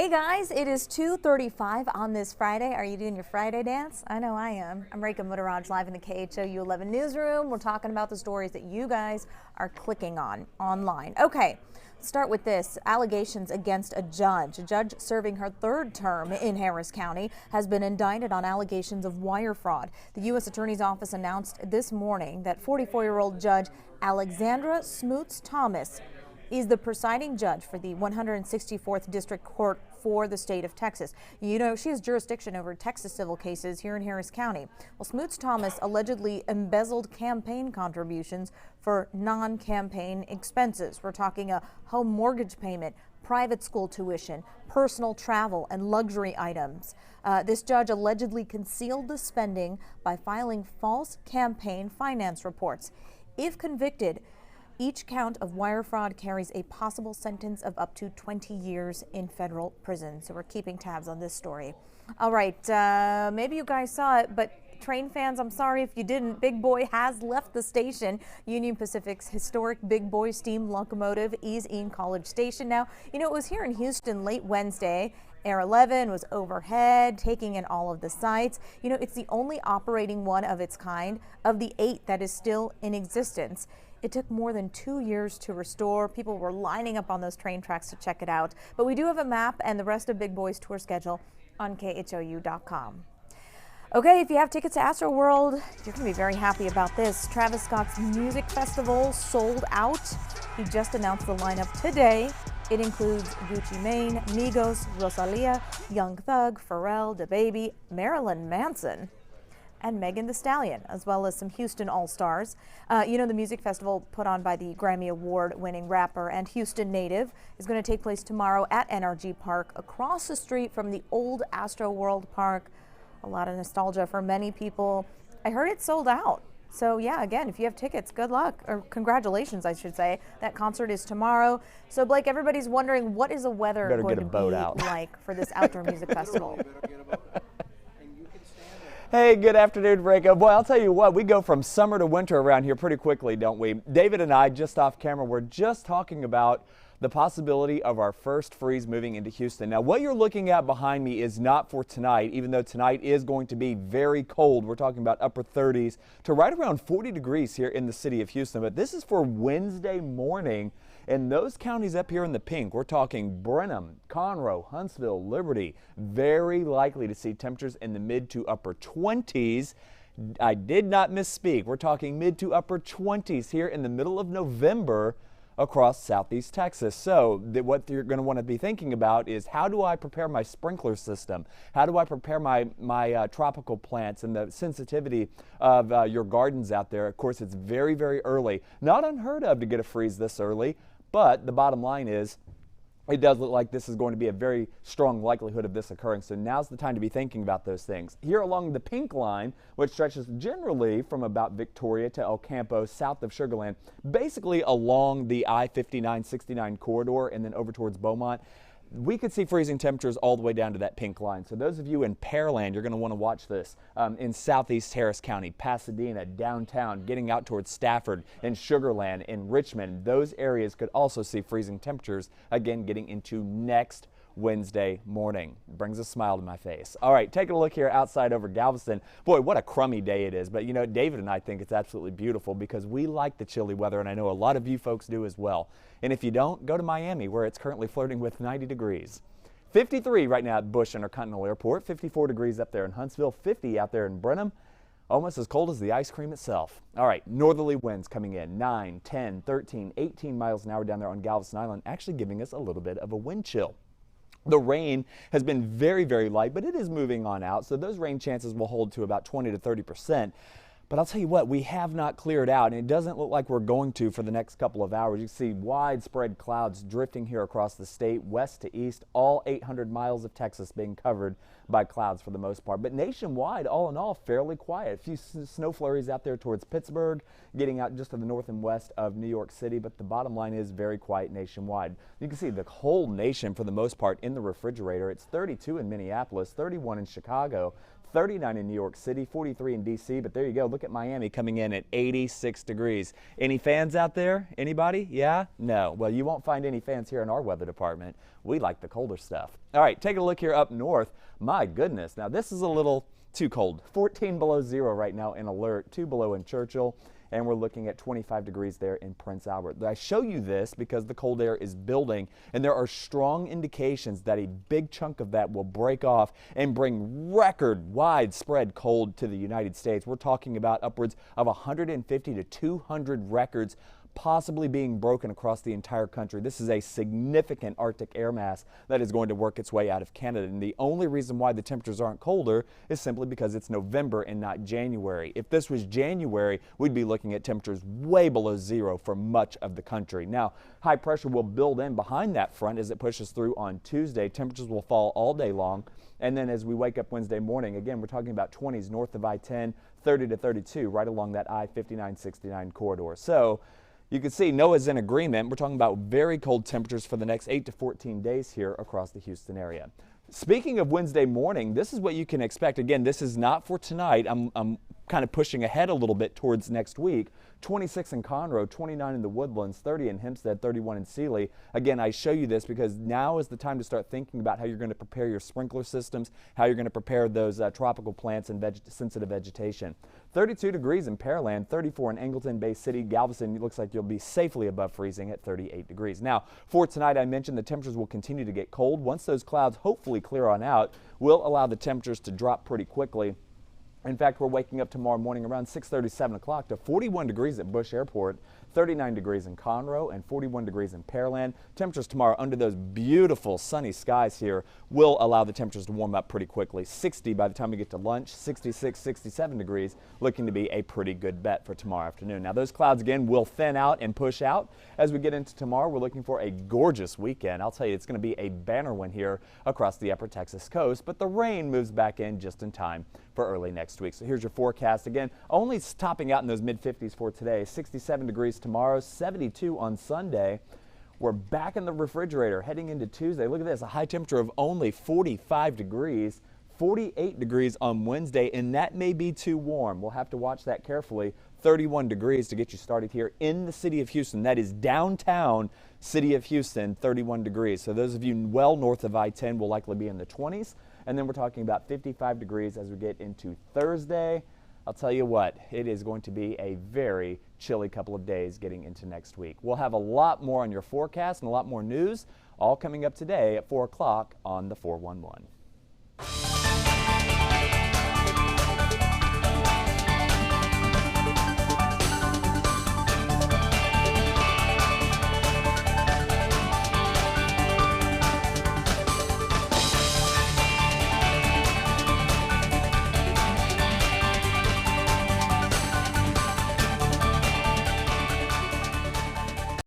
Hey guys, it is 2:35 on this Friday. Are you doing your Friday dance? I know I am. I'm Rekha Muttaraj live in the KHOU 11 newsroom. We're talking about the stories that you guys are clicking on online. Okay, let's start with this. Allegations against a judge. A judge serving her third term in Harris County has been indicted on allegations of wire fraud. The U.S. Attorney's Office announced this morning that 44-year-old Judge Alexandra Smoots-Thomas is the presiding judge for the 164th District Court for the state of Texas. You know, she has jurisdiction over Texas civil cases here in Harris County. Well, Smoots-Thomas allegedly embezzled campaign contributions for non-campaign expenses. We're talking a home mortgage payment, private school tuition, personal travel, and luxury items. This judge allegedly concealed the spending by filing false campaign finance reports. If convicted, each count of wire fraud carries a possible sentence of up to 20 years in federal prison. So we're keeping tabs on this story. All right, maybe you guys saw it, but train fans, I'm sorry if you didn't. Big Boy has left the station. Union Pacific's historic Big Boy steam locomotive is in College Station now. You know, it was here in Houston late Wednesday. Air 11 was overhead, taking in all of the sights. You know, it's the only operating one of its kind of the 8 that is still in existence. It took more than 2 years to restore. People were lining up on those train tracks to check it out. But we do have a map and the rest of Big Boy's tour schedule on KHOU.com. Okay, if you have tickets to Astroworld, you're going to be very happy about this. Travis Scott's music festival sold out. He just announced the lineup today. It includes Gucci Mane, Migos, Rosalia, Young Thug, Pharrell, DaBaby, Marilyn Manson, and Megan Thee Stallion, as well as some Houston All-Stars. You know, the music festival put on by the Grammy Award-winning rapper and Houston native is going to take place tomorrow at NRG Park, across the street from the old Astroworld Park. A lot of nostalgia for many people. I heard it sold out. So yeah, again, if you have tickets, good luck, or congratulations, I should say. That concert is tomorrow. So Blake, everybody's wondering, what is the weather going to be like for this outdoor music festival? Hey, good afternoon, Rekha. Boy, I'll tell you what, we go from summer to winter around here pretty quickly, don't we? David and I, just off camera, were just talking about the possibility of our first freeze moving into Houston. Now, what you're looking at behind me is not for tonight, even though tonight is going to be very cold. We're talking about upper 30s to right around 40 degrees here in the city of Houston. But this is for Wednesday morning. In those counties up here in the pink, we're talking Brenham, Conroe, Huntsville, Liberty, very likely to see temperatures in the mid to upper 20s. I did not misspeak. We're talking mid to upper 20s here in the middle of November across southeast Texas. So what you're going to want to be thinking about is, how do I prepare my sprinkler system? How do I prepare my tropical plants and the sensitivity of your gardens out there? Of course, it's very, very early. Not unheard of to get a freeze this early. But the bottom line is, it does look like this is going to be a very strong likelihood of this occurring. So now's the time to be thinking about those things. Here along the pink line, which stretches generally from about Victoria to El Campo, south of Sugar Land, basically along the I-59-69 corridor and then over towards Beaumont, we could see freezing temperatures all the way down to that pink line. So those of you in Pearland, you're going to want to watch this. In southeast Harris County, Pasadena, downtown, getting out towards Stafford and Sugar Land, in Richmond, those areas could also see freezing temperatures, again, getting into next Wednesday morning. Brings a smile to my face. All right, taking a look here outside over Galveston. Boy, what a crummy day it is. But you know, David and I think it's absolutely beautiful because we like the chilly weather, and I know a lot of you folks do as well. And if you don't, go to Miami, where it's currently flirting with 90 degrees. 53 right now at Bush Intercontinental Airport, 54 degrees up there in Huntsville, 50 out there in Brenham. Almost as cold as the ice cream itself. All right, northerly winds coming in 9, 10, 13, 18 miles an hour down there on Galveston Island, actually giving us a little bit of a wind chill. The rain has been very, very light, but it is moving on out, so those rain chances will hold to about 20 to 30%. But I'll tell you what, we have not cleared out, and it doesn't look like we're going to for the next couple of hours. You can see widespread clouds drifting here across the state, west to east, all 800 miles of Texas being covered by clouds for the most part. But nationwide, all in all, fairly quiet. A few snow flurries out there towards Pittsburgh, getting out just to the north and west of New York City, but the bottom line is very quiet nationwide. You can see the whole nation, for the most part, in the refrigerator. It's 32 in Minneapolis, 31 in Chicago, 39 in New York City, 43 in D.C., but there you go. Look at Miami coming in at 86 degrees. Any fans out there? Anybody? Yeah? No. Well, you won't find any fans here in our weather department. We like the colder stuff. All right, take a look here up north. My goodness. Now, this is a little too cold. 14 below zero right now in Alert, 2 below in Churchill, and we're looking at 25 degrees there in Prince Albert. I show you this because the cold air is building, and there are strong indications that a big chunk of that will break off and bring record widespread cold to the United States. We're talking about upwards of 150 to 200 records possibly being broken across the entire country. This is a significant Arctic air mass that is going to work its way out of Canada. And the only reason why the temperatures aren't colder is simply because it's November and not January. If this was January, we'd be looking at temperatures way below zero for much of the country. Now, high pressure will build in behind that front as it pushes through on Tuesday. Temperatures will fall all day long. And then as we wake up Wednesday morning, again, we're talking about 20s north of I-10, 30 to 32 right along that I-59-69 corridor. So you can see NOAA's in agreement. We're talking about very cold temperatures for the next 8 to 14 days here across the Houston area. Speaking of Wednesday morning, this is what you can expect. Again, this is not for tonight. I'm kind of pushing ahead a little bit towards next week. 26 in Conroe, 29 in the Woodlands, 30 in Hempstead, 31 in Sealy. Again, I show you this because now is the time to start thinking about how you're going to prepare your sprinkler systems, how you're going to prepare those tropical plants and sensitive vegetation. 32 degrees in Pearland, 34 in Angleton, Bay City, Galveston. It looks like you'll be safely above freezing at 38 degrees. Now, for tonight, I mentioned the temperatures will continue to get cold. Once those clouds hopefully clear on out, will allow the temperatures to drop pretty quickly. In fact, we're waking up tomorrow morning around 6:30, 7 o'clock to 41 degrees at Bush Airport, 39 degrees in Conroe, and 41 degrees in Pearland. Temperatures tomorrow under those beautiful sunny skies here will allow the temperatures to warm up pretty quickly. 60 by the time we get to lunch, 66, 67 degrees, looking to be a pretty good bet for tomorrow afternoon. Now, those clouds, again, will thin out and push out. As we get into tomorrow, we're looking for a gorgeous weekend. I'll tell you, it's going to be a banner one here across the upper Texas coast, but the rain moves back in just in time for early next week. So here's your forecast. Again, only topping out in those mid-50s for today. 67 degrees tomorrow, 72 on Sunday. We're back in the refrigerator heading into Tuesday. Look at this, a high temperature of only 45 degrees, 48 degrees on Wednesday, and that may be too warm. We'll have to watch that carefully. 31 degrees to get you started here in the city of Houston. That is downtown city of Houston, 31 degrees. So those of you well north of I-10 will likely be in the 20s. And then we're talking about 55 degrees as we get into Thursday. I'll tell you what, it is going to be a very chilly couple of days getting into next week. We'll have a lot more on your forecast and a lot more news, all coming up today at 4 o'clock on the 411.